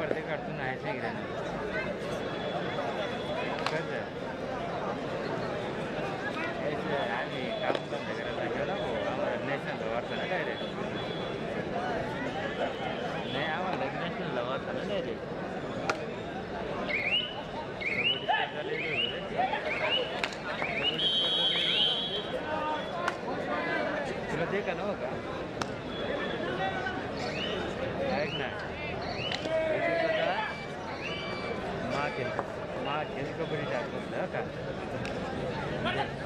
पडते काढतो नाही सांगितलं आम्ही काम धंदा करायला गेलो भाऊ आम्हाला नॅशनलला वाटतं ना डायरेक्ट नाही आम्हाला नॅशनलला वाटतं ना डायरेक्ट तुला ते का नव्ह का ऐक ना खेळ कबड्डी टाकतो का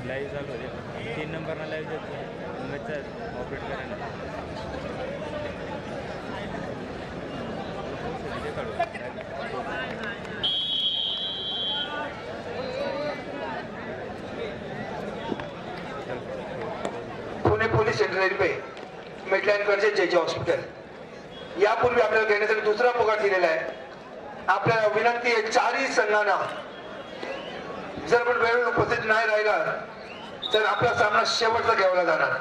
लाईव्ह चालू होते 3 नंबरला लाईव्ह देतो मॅच ऑपरेट करायला पुणे पोलीस स्टेशन रेल्वे मेटलाईनकडचे जे हॉस्पिटल यापूर्वी आपल्याला घेण्यासाठी दुसरा पगार दिलेला आहे. आपल्याला विनंती आहे चारही संघांना जर पण वेळेवर उपस्थित नाही राहिला तर आपला सामना शेवटचा घ्यावा जाणार.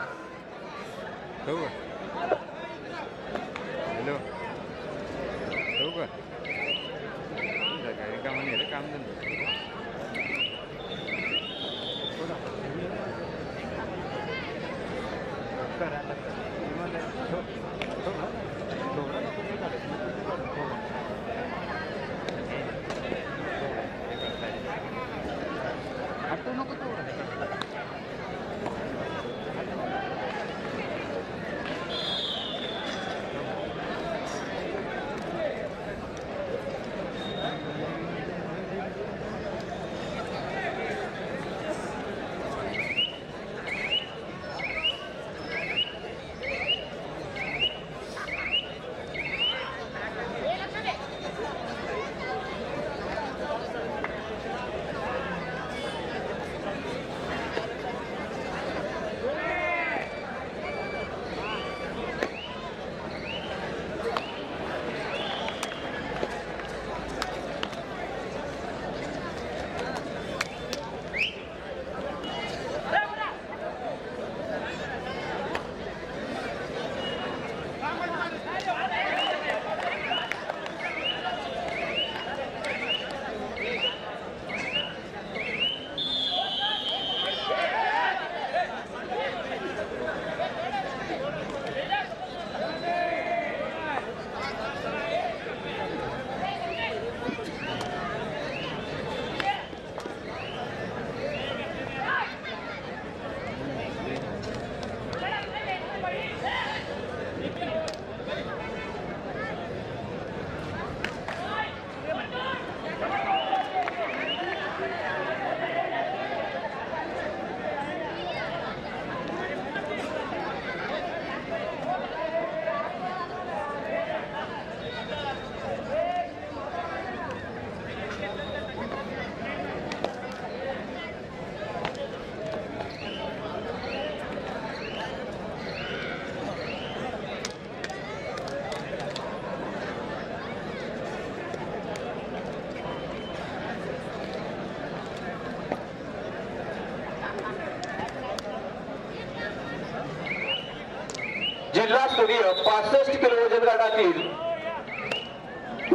जिल्हास्तरीय 65 किलो वजन गटातील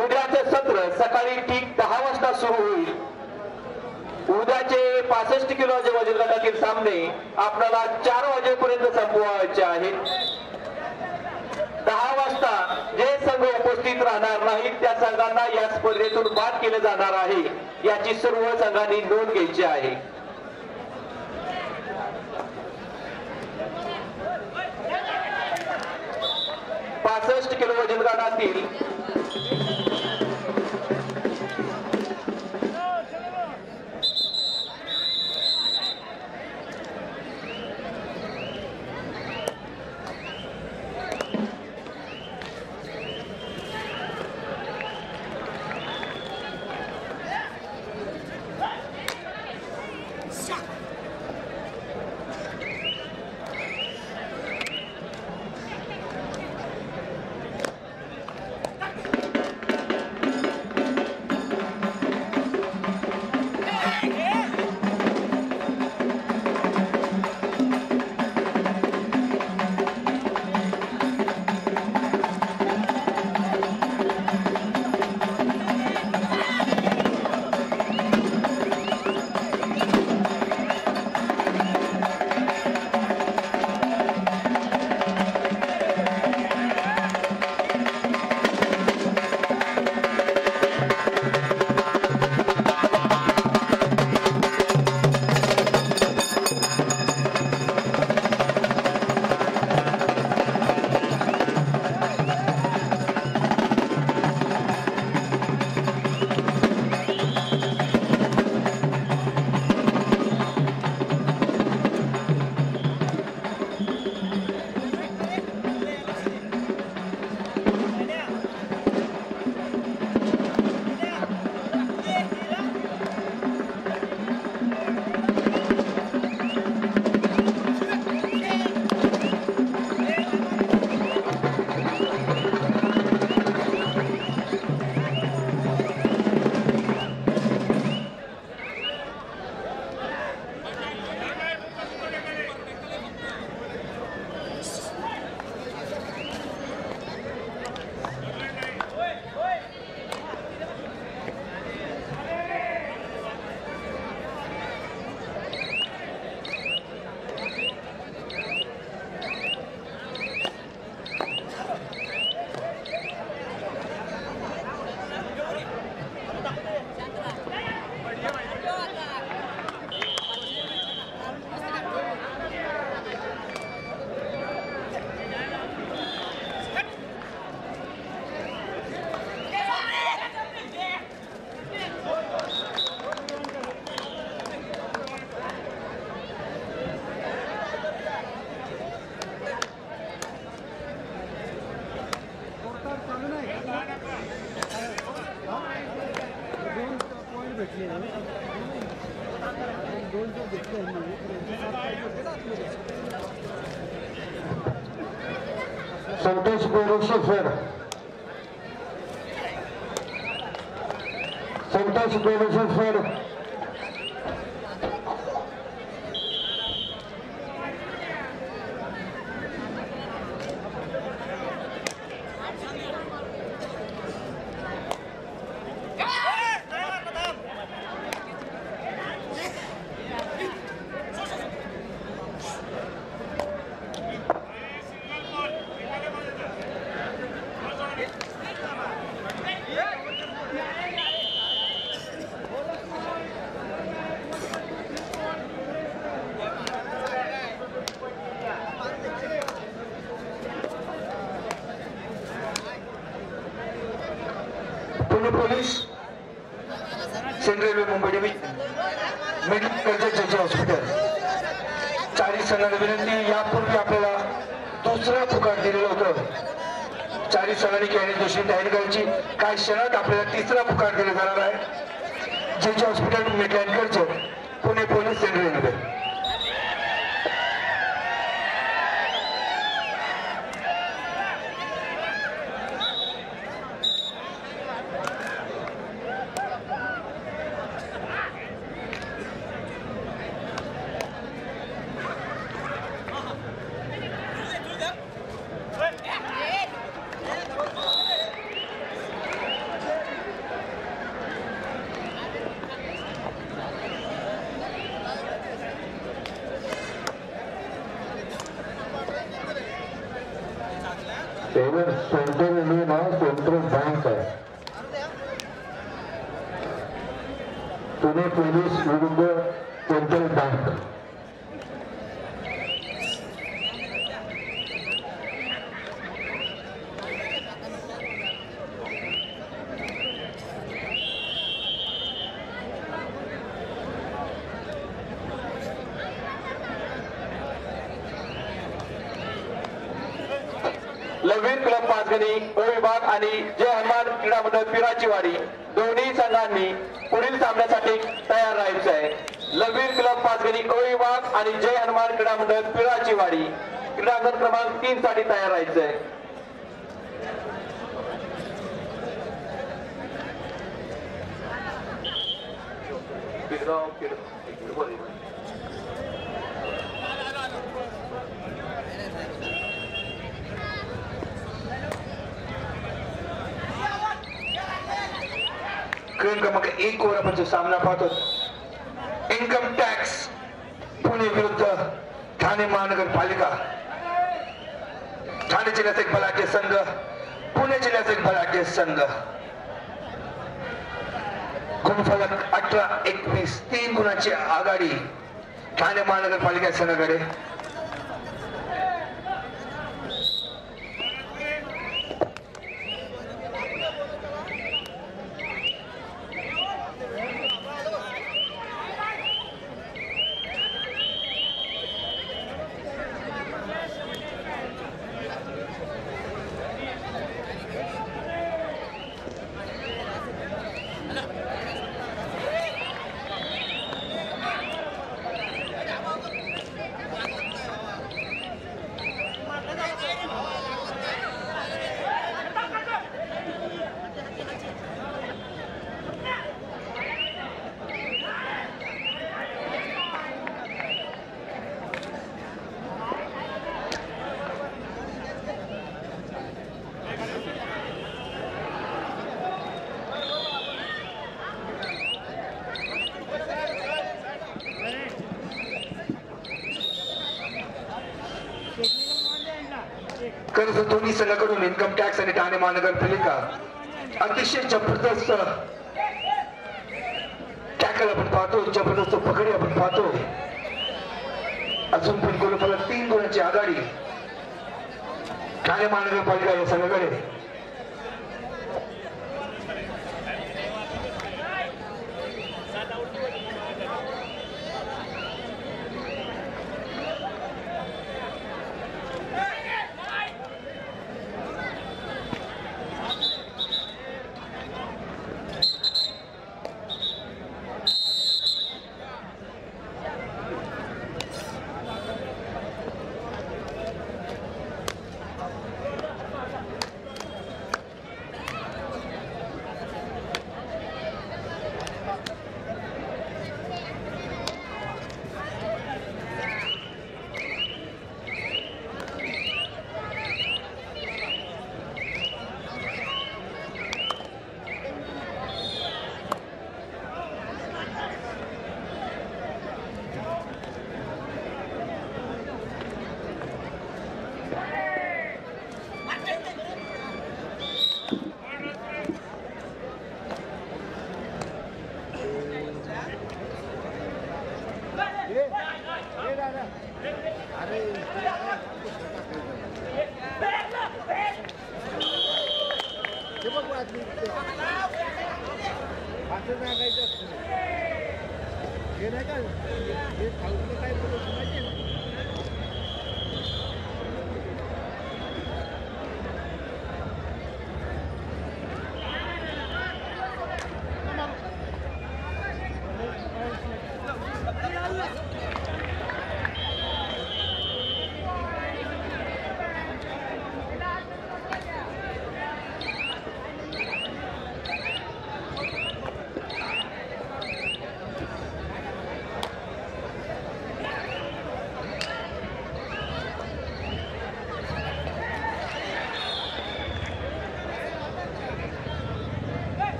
उद्याचे सत्र सकाळी ठीक 10 वाजता सुरू होईल. उद्याचे 65 किलो वजन गटातील सामने आपल्याला 4 वाजेपर्यंत संपवायचे आहेत. 10 वाजता जे संघ उपस्थित राहणार नाहीत त्या संघांना या स्पर्धेतून बाद केले जाणार आहे. याची सर्व संघांनी नोंद घ्यायची आहे. 65 किलो वजन गटातील संतोष बेरुशेफर, संतोष बेरुशेफर, Pune police, central railway Mumbai division, medical जज हॉस्पिटल, 40 संघांना विनंती. यापूर्वी आपल्याला दुसरा पुकार दिलेलं होतं. 40 संघांनी खेळण्याची दुसरी तयारी करायची. काही क्षणात आपल्याला तिसरा पुकार दिला जाणार आहे. जज हॉस्पिटल, मेडिकल जज, Pune police, central railway. Central railway ना सेंट्रल बँक आहे. पुणे पोलीस विरुद्ध सेंट्रल बँक. लववीर क्लब पाचगणी ओ विभाग आणि जय हनुमान क्रीडा मंडळ पिराचीवाडी दोन्ही संघांनी पुढील सामन्यासाठी तयार राहायचं आहे. लववीर क्लब पाचगणी ओ विभाग आणि जय हनुमान क्रीडा मंडळ पिराचीवाडी क्रीडांगण क्रमांक 3 साठी तयार राहायचं आहे. क्रमांक 1 वर आपण जो सामना पाहतो, इन्कम टॅक्स पुणे विरुद्ध ठाणे महानगरपालिका. ठाणे जिल्ह्याचा एक बलाढ्य संघ, पुणे जिल्ह्याचा एक बलाढ्य संघ. गुणफलक 18-21, 3 गुणांची आघाडी ठाणे महानगरपालिका संघाकडे. खरंच दोन्ही संघाकडून इन्कम टॅक्स आणि ठाणे महानगरपालिका अतिशय जबरदस्त टॅकल आपण पाहतो, जबरदस्त पकडी आपण पाहतो. अजून पण गुणफलक 3 गुणांची आघाडी ठाणे महानगरपालिका या संघाकडे.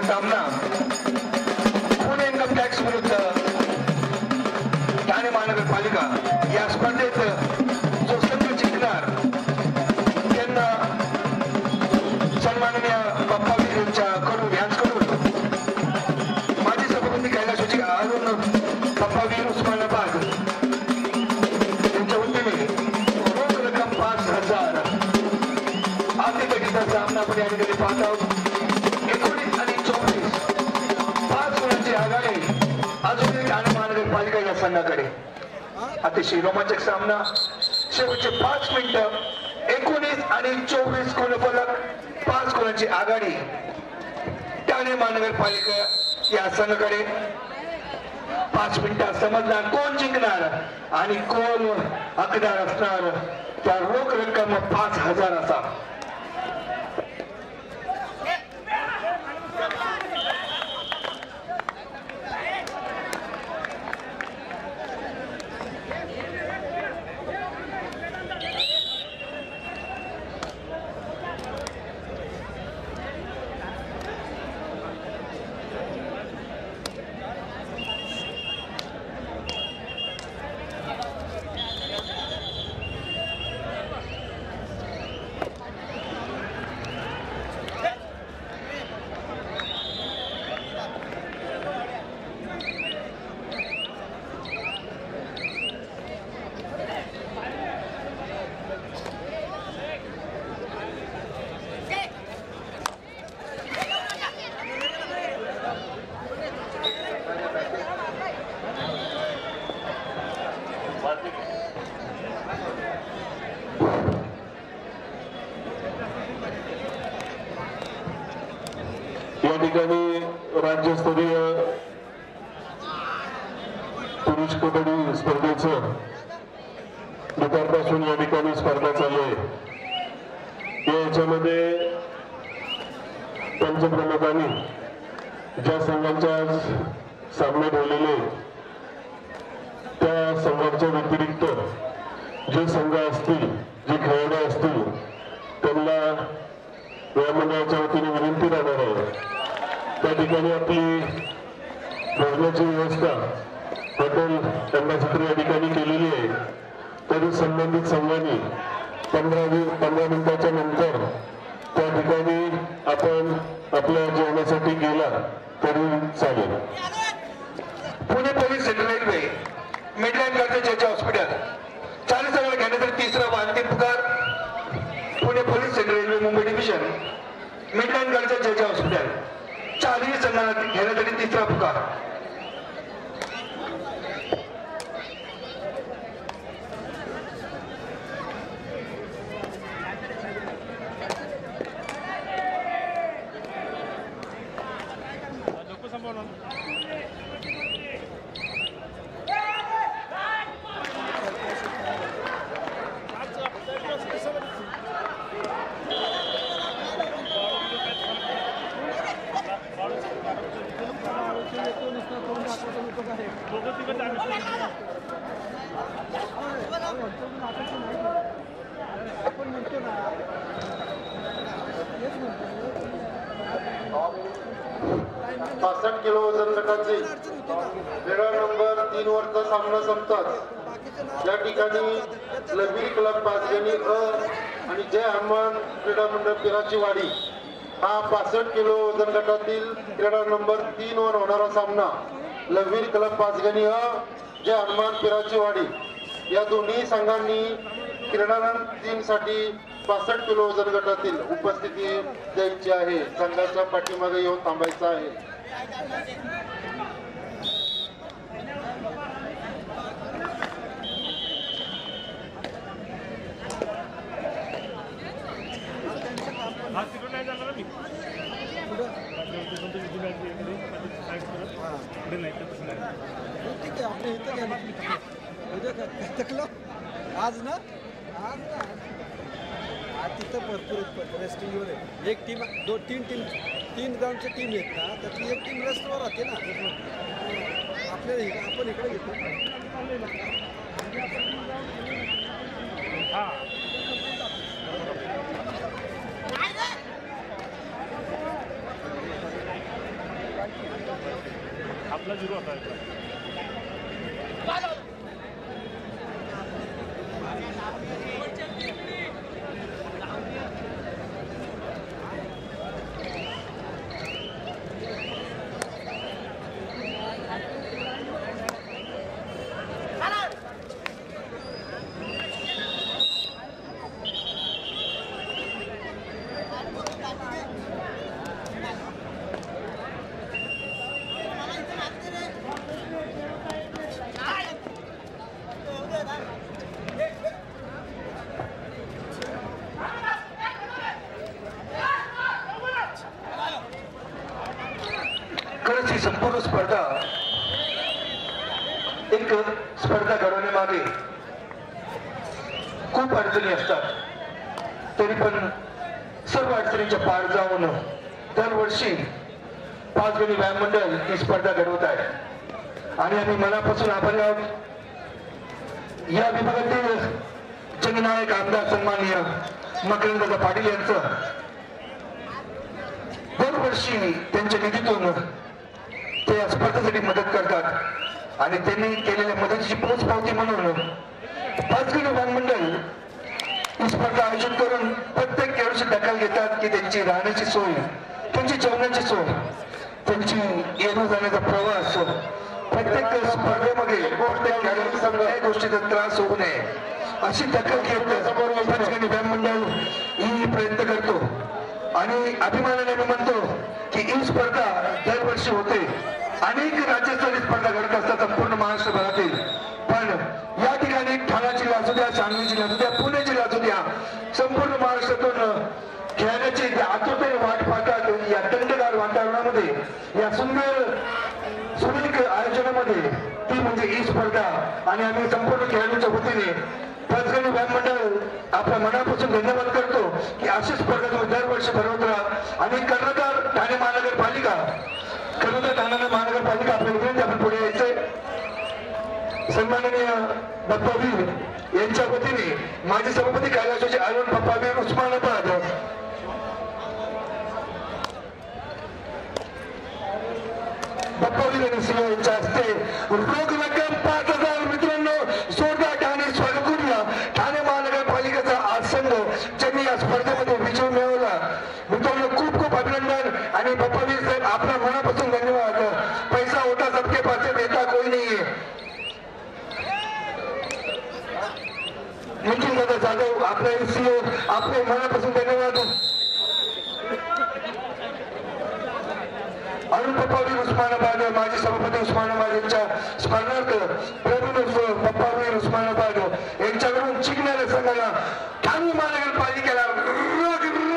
सामना पुणे इन्कम टॅक्स विरुद्ध ठाणे महानगरपालिका या स्पर्धेत जो संघ जिंकणार त्यांना सन्माननीय बाप्पावीर यांच्याकडून माजी सभापती कैलासजी अरुण बाप्पावीर उस्मानाबाद यांच्या वतीने रोख रक्कम 5,000 आर्थिक गटीचा सामना आपण या ठिकाणी पाहत आहोत. 19 आणि 24 5 गुणांची आघाडी अजूनही ठाणे महानगरपालिका या संघाकडे. अतिशय रोमांचक सामना शेवटचे 5 मिनिटं 19 आणि 24 गुणफलक 5 गुणांची आघाडी ठाणे महानगरपालिका या संघाकडे. 5 मिनिटात समजणार कोण जिंकणार आणि कोण हकदार असणार त्या रोख रक्कम 5,000 असा. या ठिकाणी राज्यस्तरीय पुरुष कबड्डी स्पर्धेचं दुपारपासून या ठिकाणी स्पर्धा चालू आहे. याच्यामध्ये पंचप्रमुखांनी ज्या संघांच्या सामने ठेवलेले त्या संघांच्या व्यतिरिक्त जे संघ असतील, जे खेळाडू असतील, त्यांना या मंडळाच्या वतीने विनंती राहणार आहे. त्या ठिकाणी आपली भोजनाची व्यवस्था हॉटेल एम्बॅसिडर या ठिकाणी केलेली आहे. तरी संबंधित संघाने 15 मिनिटाच्या नंतर त्या ठिकाणी आपण आपल्या जेवणासाठी गेला तरी चालेल. Pune police central railway Midland गरजेचे हॉस्पिटल 40 संघाला घेण्यासाठी तिसरा व अंतिम पुकार. Pune police central railway Mumbai division Midland गरजेचे हॉस्पिटल 40 संघाला घेण्यासाठी तिसरा पुकार. किलो वजन गटाचे क्रीडा नंबर 3 वरचा सामना संपतात या ठिकाणी लबीर क्लब पाचगणी अ आणि जय हनुमान क्रीडा मंडळ पिराची वाडी हा 65 किलो वजन गटातील क्रीडा नंबर 3 वर होणारा सामना लबीर क्लब पाचगणी अ जय हनुमान पिराची वाडी या दोन्ही संघांनी क्रीडा 3 साठी 65 किलो वजन गटातील उपस्थिती द्यायची आहे. संघाच्या पाठीमागे येऊन थांबायचं आहे. आज ना आज तिथं भरपूर रेस्टिंगवर आहे. एक टीम तीन ग्राउंडची टीम आहेत ना, त्यातली एक टीम रेस्टवर राहते ना. आपल्याला आपण इकडे घेतो. आपला 0 होता. खरंच ही संपूर्ण स्पर्धा एक स्पर्धा घडवण्यामागे खूप अडचणी असतात. तरी पण सर्व अडचणींच्या पार जाऊन दरवर्षी पाचगणी व्यायाम मंडळ ही स्पर्धा घडवत आहे आणि आम्ही मनापासून आभारी आहोत. या विभागातील जननायक आमदार सन्माननीय मकरंद पाटील यांचं दरवर्षी त्यांच्या निधीतून ते या स्पर्धेसाठी मदत करतात आणि त्यांनी केलेल्या मदतीची पोचपावती म्हणून पाचगणी व्यायाम मंडळ ही स्पर्धा आयोजित करून प्रत्येक वर्षी दखल घेतात की त्यांची राहण्याची सोय, त्यांची जेवणाची सोय, त्यांची येण्या जाण्याचा प्रवास, प्रत्येक स्पर्धेमध्ये प्रत्येक खेळाडूंना काही गोष्टीचा त्रास होऊ नये अशी दखल घेत पाचगणी व्यायाम मंडळ ही प्रयत्न करतो. आणि अभिमानाने मी म्हणतो की ही स्पर्धा दरवर्षी होते. अनेक राज्यस्तरीय स्पर्धा घडत असतात संपूर्ण महाराष्ट्रभरातील, पण या ठिकाणी ठाणा जिल्हा असू द्या, सांगली जिल्हा असू द्या, पुणे जिल्हा असू द्या, संपूर्ण महाराष्ट्रातून खेळण्याची आतुरतेने वाट पाहतात. या थंडगार वातावरणामध्ये, या सुंदर आयोजनामध्ये ती म्हणजे ही स्पर्धा. आणि आम्ही संपूर्ण खेळाडूंच्या वतीने पाचगणी व्यायाम मंडळ आपल्या मनापासून धन्यवाद करतो की अशी स्पर्धा तुम्ही दरवर्षी भरवत राहा. आणि कर्णधार ठाणे महानगरपालिका आपल्या विनंती आपण पुढे यायचंय. सन्माननीय दत्तावीर यांच्या वतीने माजी सभापती कैलासवासी अरुण पप्पावीर उस्मानाबाद पप्पावीर आणि सिंह यांच्या हस्ते रोख रक्कम 5,000 मित्रांनो जोरदार ठाणे स्वागत करूया. ठाणे महानगरपालिकेचा आज संघ ज्यांनी या स्पर्धेमध्ये विजय मिळवला मित्रांनो खूप खूप अभिनंदन. आणि पप्पावीर साहेब आपल्या मनापासून धन्यवाद. पैसा होता सबके पास देता कोई नहीं है. निखिल दादा जाधव आपल्या सीओ आपले मनापासून धन्यवाद. अरुण पप्पावीर उस्मानाबाद माजी सभापती उस्मानाबाद यांच्या स्मरणार्थ प्रवीण पप्पावीर उस्मानाबाद यांच्याकडून जिंकणाऱ्या संघाला ठाणे महानगरपालिकेला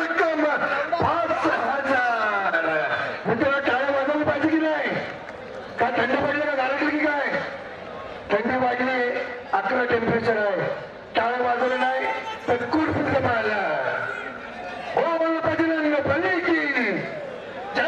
रक्कम 5,000. मित्रांनो टाळ्या वाजवली पाहिजे की नाही? का थंड पडलं का झालं की काय? थंडी वाजली 11 टेम्परेचर आहे. टाळ्या वाजवलं नाही तर कुरफुल मारला.